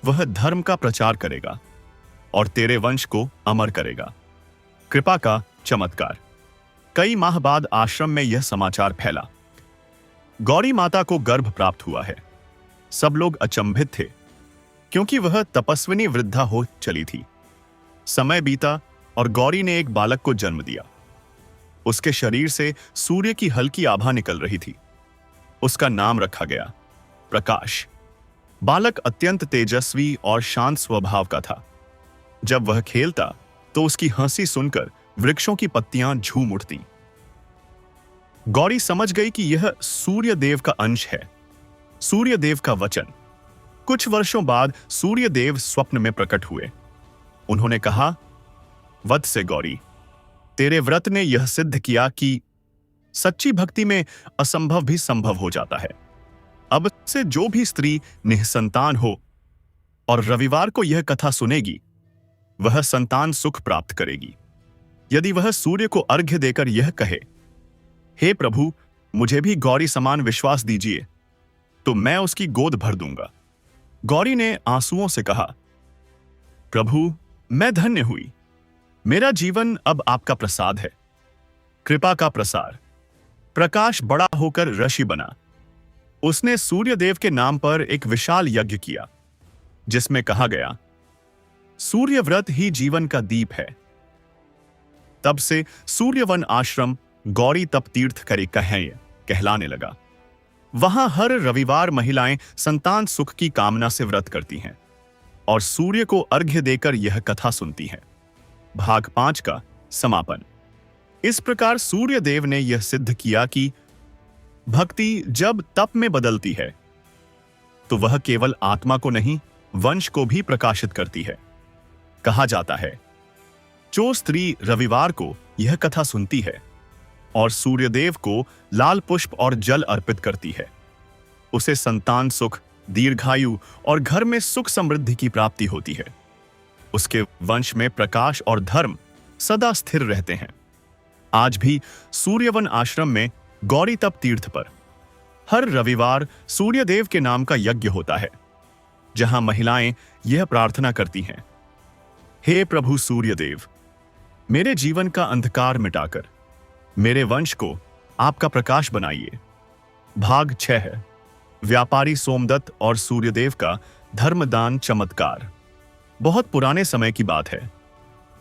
वह धर्म का प्रचार करेगा और तेरे वंश को अमर करेगा। कृपा का चमत्कार। कई माह बाद आश्रम में यह समाचार फैला, गौरी माता को गर्भ प्राप्त हुआ है। सब लोग अचंभित थे क्योंकि वह तपस्विनी वृद्धा हो चली थी। समय बीता और गौरी ने एक बालक को जन्म दिया। उसके शरीर से सूर्य की हल्की आभा निकल रही थी। उसका नाम रखा गया प्रकाश। बालक अत्यंत तेजस्वी और शांत स्वभाव का था। जब वह खेलता तो उसकी हंसी सुनकर वृक्षों की पत्तियां झूम उठती। गौरी समझ गई कि यह सूर्यदेव का अंश है, सूर्यदेव का वचन। कुछ वर्षों बाद सूर्यदेव स्वप्न में प्रकट हुए। उन्होंने कहा, वत्स गौरी, तेरे व्रत ने यह सिद्ध किया कि सच्ची भक्ति में असंभव भी संभव हो जाता है। अब से जो भी स्त्री निसंतान हो और रविवार को यह कथा सुनेगी, वह संतान सुख प्राप्त करेगी। यदि वह सूर्य को अर्घ्य देकर यह कहे, हे प्रभु, मुझे भी गौरी समान विश्वास दीजिए, तो मैं उसकी गोद भर दूंगा। गौरी ने आंसुओं से कहा, प्रभु, मैं धन्य हुई। मेरा जीवन अब आपका प्रसाद है। कृपा का प्रसार। प्रकाश बड़ा होकर ऋषि बना। उसने सूर्यदेव के नाम पर एक विशाल यज्ञ किया जिसमें कहा गया, सूर्य व्रत ही जीवन का दीप है। तब से सूर्यवन आश्रम गौरी तप तीर्थ कहलाने लगा। वहां हर रविवार महिलाएं संतान सुख की कामना से व्रत करती हैं और सूर्य को अर्घ्य देकर यह कथा सुनती हैं। भाग 5 का समापन। इस प्रकार सूर्यदेव ने यह सिद्ध किया कि भक्ति जब तप में बदलती है तो वह केवल आत्मा को नहीं, वंश को भी प्रकाशित करती है। कहा जाता है, जो स्त्री रविवार को यह कथा सुनती है और सूर्यदेव को लाल पुष्प और जल अर्पित करती है, उसे संतान सुख, दीर्घायु और घर में सुख समृद्धि की प्राप्ति होती है। उसके वंश में प्रकाश और धर्म सदा स्थिर रहते हैं। आज भी सूर्यवन आश्रम में गौरी तप तीर्थ पर हर रविवार सूर्यदेव के नाम का यज्ञ होता है, जहां महिलाएं यह प्रार्थना करती हैं, हे प्रभु सूर्यदेव, मेरे जीवन का अंधकार मिटाकर मेरे वंश को आपका प्रकाश बनाइए। भाग 6 है व्यापारी सोमदत्त और सूर्यदेव का धर्मदान चमत्कार। बहुत पुराने समय की बात है।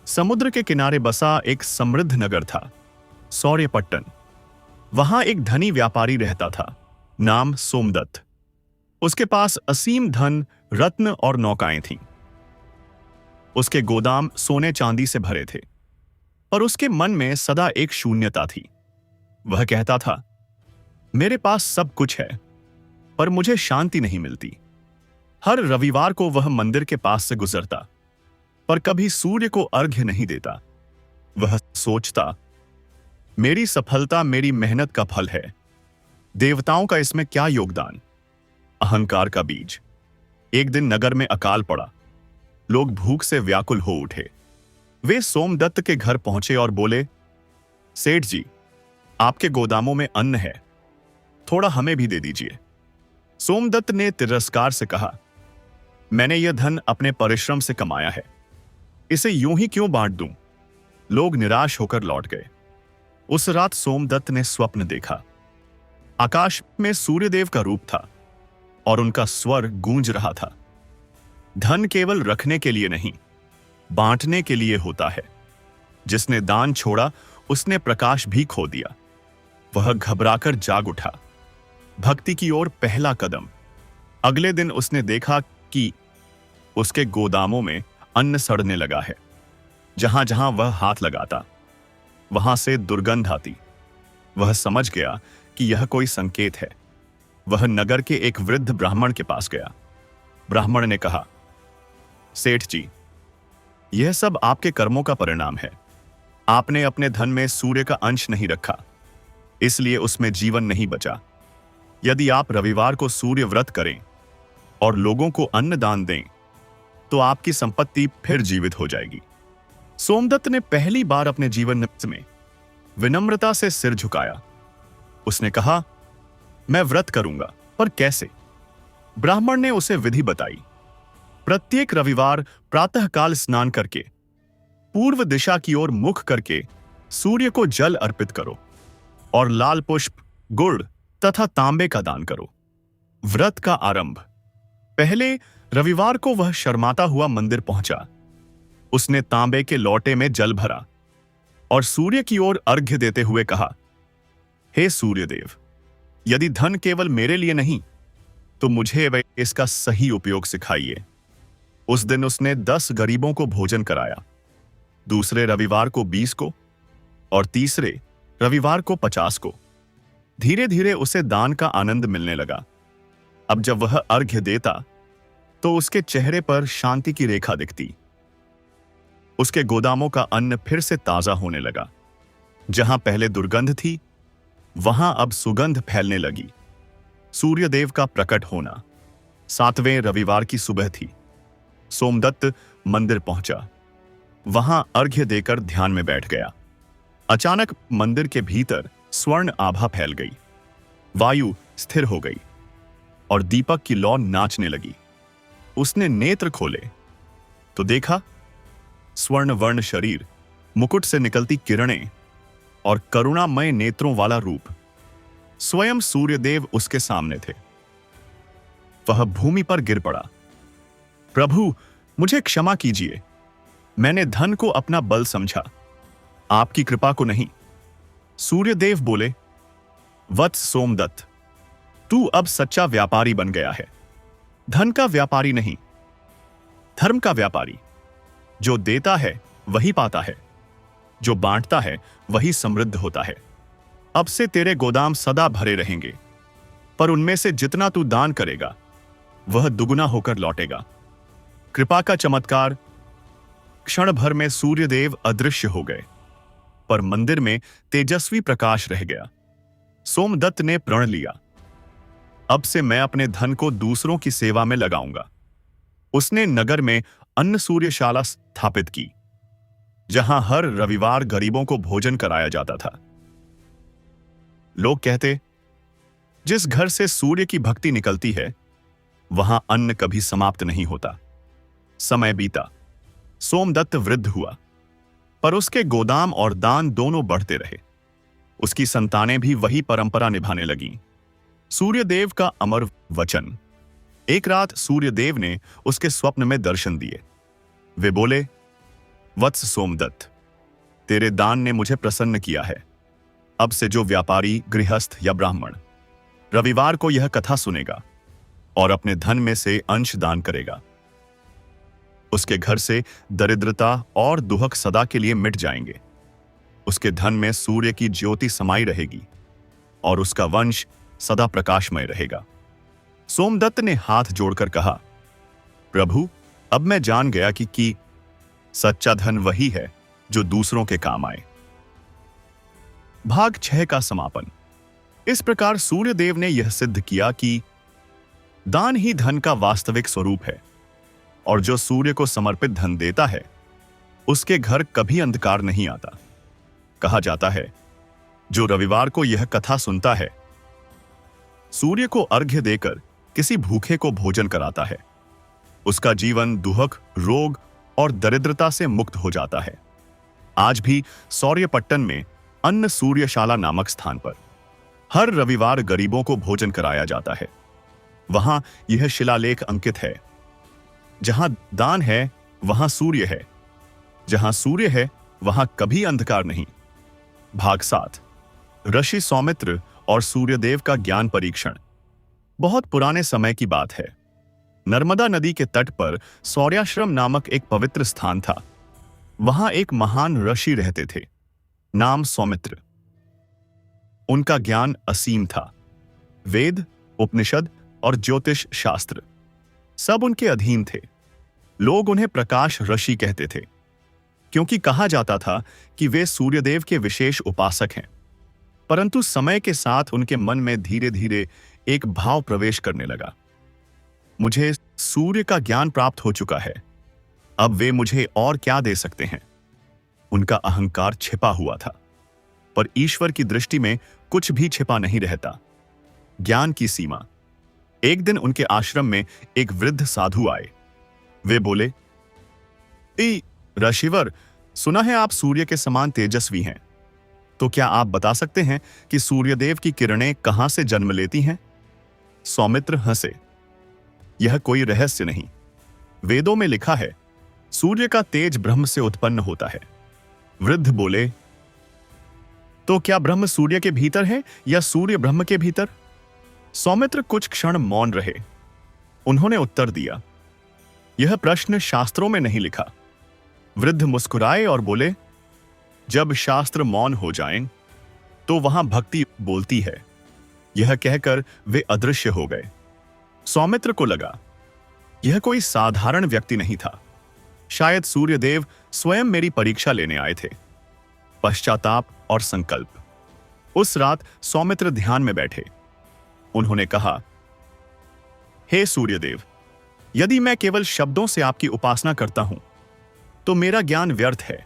समुद्र के किनारे बसा एक समृद्ध नगर था, सौर्यपट्टन। वहां एक धनी व्यापारी रहता था, नाम सोमदत्त। उसके पास असीम धन, रत्न और नौकाएं थीं। उसके गोदाम सोने चांदी से भरे थे, पर उसके मन में सदा एक शून्यता थी। वह कहता था, मेरे पास सब कुछ है, पर मुझे शांति नहीं मिलती। हर रविवार को वह मंदिर के पास से गुजरता, पर कभी सूर्य को अर्घ्य नहीं देता। वह सोचता, मेरी सफलता मेरी मेहनत का फल है, देवताओं का इसमें क्या योगदान। अहंकार का बीज। एक दिन नगर में अकाल पड़ा। लोग भूख से व्याकुल हो उठे। वे सोमदत्त के घर पहुंचे और बोले, सेठ जी, आपके गोदामों में अन्न है, थोड़ा हमें भी दे दीजिए। सोमदत्त ने तिरस्कार से कहा, मैंने यह धन अपने परिश्रम से कमाया है, इसे यूं ही क्यों बांट दूं। लोग निराश होकर लौट गए। उस रात सोमदत्त ने स्वप्न देखा। आकाश में सूर्यदेव का रूप था और उनका स्वर गूंज रहा था, धन केवल रखने के लिए नहीं, बांटने के लिए होता है। जिसने दान छोड़ा उसने प्रकाश भी खो दिया। वह घबराकर जाग उठा। भक्ति की ओर पहला कदम। अगले दिन उसने देखा कि उसके गोदामों में अन्न सड़ने लगा है। जहां जहां वह हाथ लगाता, वहां से दुर्गंध आती। वह समझ गया कि यह कोई संकेत है। वह नगर के एक वृद्ध ब्राह्मण के पास गया। ब्राह्मण ने कहा, सेठ जी, यह सब आपके कर्मों का परिणाम है। आपने अपने धन में सूर्य का अंश नहीं रखा, इसलिए उसमें जीवन नहीं बचा। यदि आप रविवार को सूर्य व्रत करें और लोगों को अन्न दान दें, तो आपकी संपत्ति फिर जीवित हो जाएगी। सोमदत्त ने पहली बार अपने जीवन में विनम्रता से सिर झुकाया। उसने कहा, मैं व्रत करूंगा, पर कैसे? ब्राह्मण ने उसे विधि बताई। प्रत्येक रविवार प्रातःकाल स्नान करके पूर्व दिशा की ओर मुख करके सूर्य को जल अर्पित करो और लाल पुष्प, गुड़ तथा तांबे का दान करो। व्रत का आरंभ। पहले रविवार को वह शर्माता हुआ मंदिर पहुंचा। उसने तांबे के लोटे में जल भरा और सूर्य की ओर अर्घ्य देते हुए कहा, हे सूर्यदेव, यदि धन केवल मेरे लिए नहीं, तो मुझे इसका सही उपयोग सिखाइए। उस दिन उसने 10 गरीबों को भोजन कराया, दूसरे रविवार को 20 को और तीसरे रविवार को 50 को। धीरे धीरे उसे दान का आनंद मिलने लगा। अब जब वह अर्घ्य देता तो उसके चेहरे पर शांति की रेखा दिखती। उसके गोदामों का अन्न फिर से ताजा होने लगा। जहां पहले दुर्गंध थी, वहां अब सुगंध फैलने लगी। सूर्यदेव का प्रकट होना। 7वें रविवार की सुबह थी। सोमदत्त मंदिर पहुंचा। वहां अर्घ्य देकर ध्यान में बैठ गया। अचानक मंदिर के भीतर स्वर्ण आभा फैल गई। वायु स्थिर हो गई और दीपक की लौ नाचने लगी। उसने नेत्र खोले तो देखा, स्वर्ण वर्ण शरीर, मुकुट से निकलती किरणें और करुणामय नेत्रों वाला रूप। स्वयं सूर्यदेव उसके सामने थे। वह भूमि पर गिर पड़ा। प्रभु, मुझे क्षमा कीजिए। मैंने धन को अपना बल समझा, आपकी कृपा को नहीं। सूर्यदेव बोले, वत्स सोमदत्त, तू अब सच्चा व्यापारी बन गया है। धन का व्यापारी नहीं, धर्म का व्यापारी। जो देता है वही पाता है, जो बांटता है वही समृद्ध होता है। अब से तेरे गोदाम सदा भरे रहेंगे, पर उनमें से जितना तू दान करेगा वह दुगुना होकर लौटेगा। कृपा का चमत्कार। क्षण भर में सूर्यदेव अदृश्य हो गए, पर मंदिर में तेजस्वी प्रकाश रह गया। सोमदत्त ने प्रण लिया, अब से मैं अपने धन को दूसरों की सेवा में लगाऊंगा। उसने नगर में अन्न सूर्यशाला स्थापित की, जहां हर रविवार गरीबों को भोजन कराया जाता था। लोग कहते, जिस घर से सूर्य की भक्ति निकलती है, वहां अन्न कभी समाप्त नहीं होता। समय बीता। सोमदत्त वृद्ध हुआ, पर उसके गोदाम और दान दोनों बढ़ते रहे। उसकी संतानें भी वही परंपरा निभाने लगीं। सूर्यदेव का अमर वचन। एक रात सूर्यदेव ने उसके स्वप्न में दर्शन दिए। वे बोले, वत्स सोमदत्त, तेरे दान ने मुझे प्रसन्न किया है। अब से जो व्यापारी, गृहस्थ या ब्राह्मण रविवार को यह कथा सुनेगा और अपने धन में से अंश दान करेगा, उसके घर से दरिद्रता और दुहक सदा के लिए मिट जाएंगे। उसके धन में सूर्य की ज्योति समाई रहेगी और उसका वंश सदा प्रकाशमय रहेगा। सोमदत्त ने हाथ जोड़कर कहा, प्रभु, अब मैं जान गया कि सच्चा धन वही है जो दूसरों के काम आए। भाग 6 का समापन। इस प्रकार सूर्यदेव ने यह सिद्ध किया कि दान ही धन का वास्तविक स्वरूप है और जो सूर्य को समर्पित धन देता है उसके घर कभी अंधकार नहीं आता। कहा जाता है, जो रविवार को यह कथा सुनता है सूर्य को अर्घ्य देकर किसी भूखे को भोजन कराता है, उसका जीवन दुहक, रोग और दरिद्रता से मुक्त हो जाता है। आज भी सौर्यपट्टन में अन्न सूर्यशाला नामक स्थान पर हर रविवार गरीबों को भोजन कराया जाता है। वहां यह शिलालेख अंकित है, जहां दान है वहां सूर्य है, जहां सूर्य है वहां कभी अंधकार नहीं। भाग 7। ऋषि सौमित्र और सूर्यदेव का ज्ञान परीक्षण। बहुत पुराने समय की बात है। नर्मदा नदी के तट पर सौर्याश्रम नामक एक पवित्र स्थान था। वहां एक महान ऋषि रहते थे, नाम सौमित्र। उनका ज्ञान असीम था। वेद, उपनिषद और ज्योतिष शास्त्र सब उनके अधीन थे। लोग उन्हें प्रकाश ऋषि कहते थे, क्योंकि कहा जाता था कि वे सूर्यदेव के विशेष उपासक हैं। परंतु समय के साथ उनके मन में धीरे धीरे एक भाव प्रवेश करने लगा, मुझे सूर्य का ज्ञान प्राप्त हो चुका है, अब वे मुझे और क्या दे सकते हैं। उनका अहंकार छिपा हुआ था, पर ईश्वर की दृष्टि में कुछ भी छिपा नहीं रहता। ज्ञान की सीमा। एक दिन उनके आश्रम में एक वृद्ध साधु आए। वे बोले, ऋषिवर, सुना है आप सूर्य के समान तेजस्वी हैं, तो क्या आप बता सकते हैं कि सूर्यदेव की किरणें कहां से जन्म लेती हैं? सौमित्र हंसे, यह कोई रहस्य नहीं। वेदों में लिखा है, सूर्य का तेज ब्रह्म से उत्पन्न होता है। वृद्ध बोले, तो क्या ब्रह्म सूर्य के भीतर है या सूर्य ब्रह्म के भीतर? सौमित्र कुछ क्षण मौन रहे। उन्होंने उत्तर दिया, यह प्रश्न शास्त्रों में नहीं लिखा। वृद्ध मुस्कुराए और बोले, जब शास्त्र मौन हो जाएं, तो वहां भक्ति बोलती है। यह कहकर वे अदृश्य हो गए। सौमित्र को लगा, यह कोई साधारण व्यक्ति नहीं था। शायद सूर्यदेव स्वयं मेरी परीक्षा लेने आए थे। पश्चाताप और संकल्प। उस रात सौमित्र ध्यान में बैठे। उन्होंने कहा, हे सूर्यदेव, यदि मैं केवल शब्दों से आपकी उपासना करता हूं तो मेरा ज्ञान व्यर्थ है।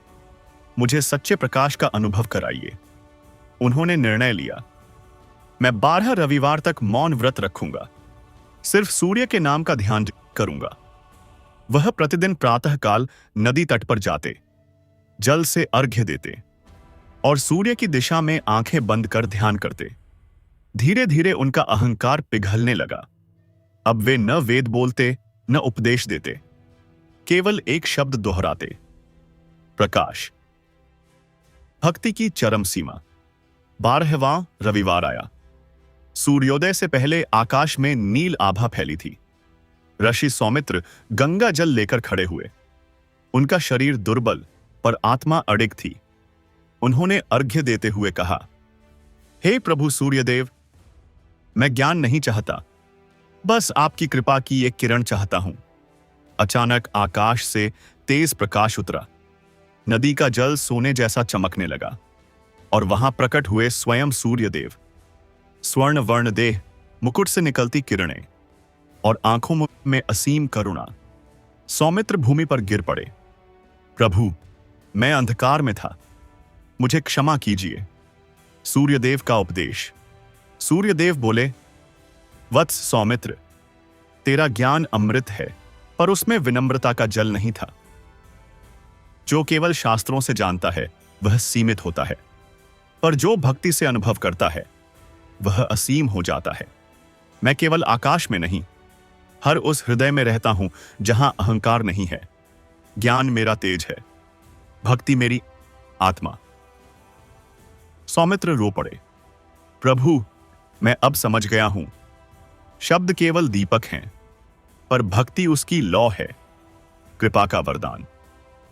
मुझे सच्चे प्रकाश का अनुभव कराइए। उन्होंने निर्णय लिया, मैं 12 रविवार तक मौन व्रत रखूंगा, सिर्फ सूर्य के नाम का ध्यान करूंगा। वह प्रतिदिन प्रातःकाल नदी तट पर जाते, जल से अर्घ्य देते और सूर्य की दिशा में आंखें बंद कर ध्यान करते। धीरे धीरे उनका अहंकार पिघलने लगा। अब वे न वेद बोलते न उपदेश देते, केवल एक शब्द दोहराते, प्रकाश। भक्ति की चरम सीमा। 12वां रविवार आया। सूर्योदय से पहले आकाश में नील आभा फैली थी। ऋषि सौमित्र गंगा जल लेकर खड़े हुए। उनका शरीर दुर्बल पर आत्मा अडिग थी। उन्होंने अर्घ्य देते हुए कहा, हे प्रभु सूर्यदेव, मैं ज्ञान नहीं चाहता, बस आपकी कृपा की एक किरण चाहता हूं। अचानक आकाश से तेज प्रकाश उतरा। नदी का जल सोने जैसा चमकने लगा और वहां प्रकट हुए स्वयं सूर्यदेव। स्वर्ण वर्ण देह, मुकुट से निकलती किरणें और आंखों में असीम करुणा। सौमित्र भूमि पर गिर पड़े। प्रभु, मैं अंधकार में था, मुझे क्षमा कीजिए। सूर्यदेव का उपदेश। सूर्यदेव बोले, वत्स सौमित्र, तेरा ज्ञान अमृत है, पर उसमें विनम्रता का जल नहीं था। जो केवल शास्त्रों से जानता है वह सीमित होता है। पर जो भक्ति से अनुभव करता है वह असीम हो जाता है। मैं केवल आकाश में नहीं, हर उस हृदय में रहता हूं जहां अहंकार नहीं है। ज्ञान मेरा तेज है, भक्ति मेरी आत्मा। सौमित्र रो पड़े, प्रभु, मैं अब समझ गया हूं, शब्द केवल दीपक हैं, पर भक्ति उसकी लौ है, कृपा का वरदान।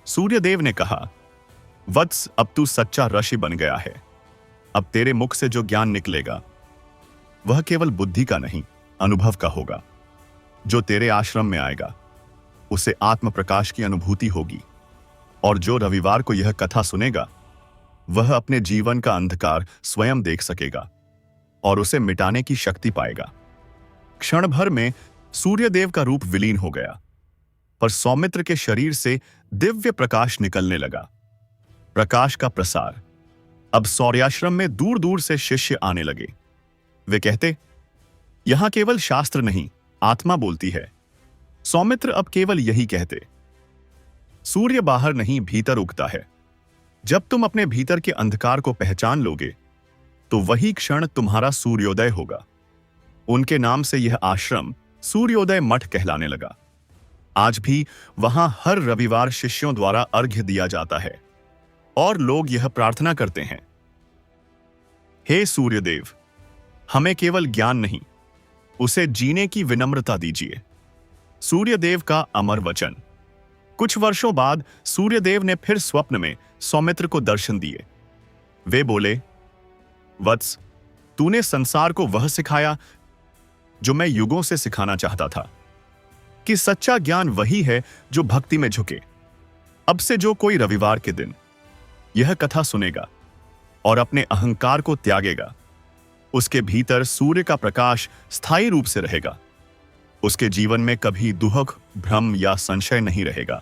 सूर्यदेव ने कहा, वत्स, अब तू सच्चा ऋषि बन गया है। अब तेरे मुख से जो ज्ञान निकलेगा वह केवल बुद्धि का नहीं, अनुभव का होगा। जो तेरे आश्रम में आएगा उसे आत्म प्रकाश की अनुभूति होगी, और जो रविवार को यह कथा सुनेगा वह अपने जीवन का अंधकार स्वयं देख सकेगा और उसे मिटाने की शक्ति पाएगा। क्षण भर में सूर्यदेव का रूप विलीन हो गया, पर सौमित्र के शरीर से दिव्य प्रकाश निकलने लगा। प्रकाश का प्रसार। अब सौर्याश्रम में दूर दूर से शिष्य आने लगे। वे कहते, यहां केवल शास्त्र नहीं, आत्मा बोलती है। सौमित्र अब केवल यही कहते, सूर्य बाहर नहीं, भीतर उगता है। जब तुम अपने भीतर के अंधकार को पहचान लोगे तो वही क्षण तुम्हारा सूर्योदय होगा। उनके नाम से यह आश्रम सूर्योदय मठ कहलाने लगा। आज भी वहां हर रविवार शिष्यों द्वारा अर्घ्य दिया जाता है और लोग यह प्रार्थना करते हैं, हे सूर्यदेव, हमें केवल ज्ञान नहीं, उसे जीने की विनम्रता दीजिए। सूर्यदेव का अमर वचन। कुछ वर्षों बाद सूर्यदेव ने फिर स्वप्न में सौमित्र को दर्शन दिए। वे बोले, वत्स, तूने संसार को वह सिखाया जो मैं युगों से सिखाना चाहता था, कि सच्चा ज्ञान वही है जो भक्ति में झुके। अब से जो कोई रविवार के दिन यह कथा सुनेगा और अपने अहंकार को त्यागेगा, उसके भीतर सूर्य का प्रकाश स्थायी रूप से रहेगा। उसके जीवन में कभी दुख, भ्रम या संशय नहीं रहेगा।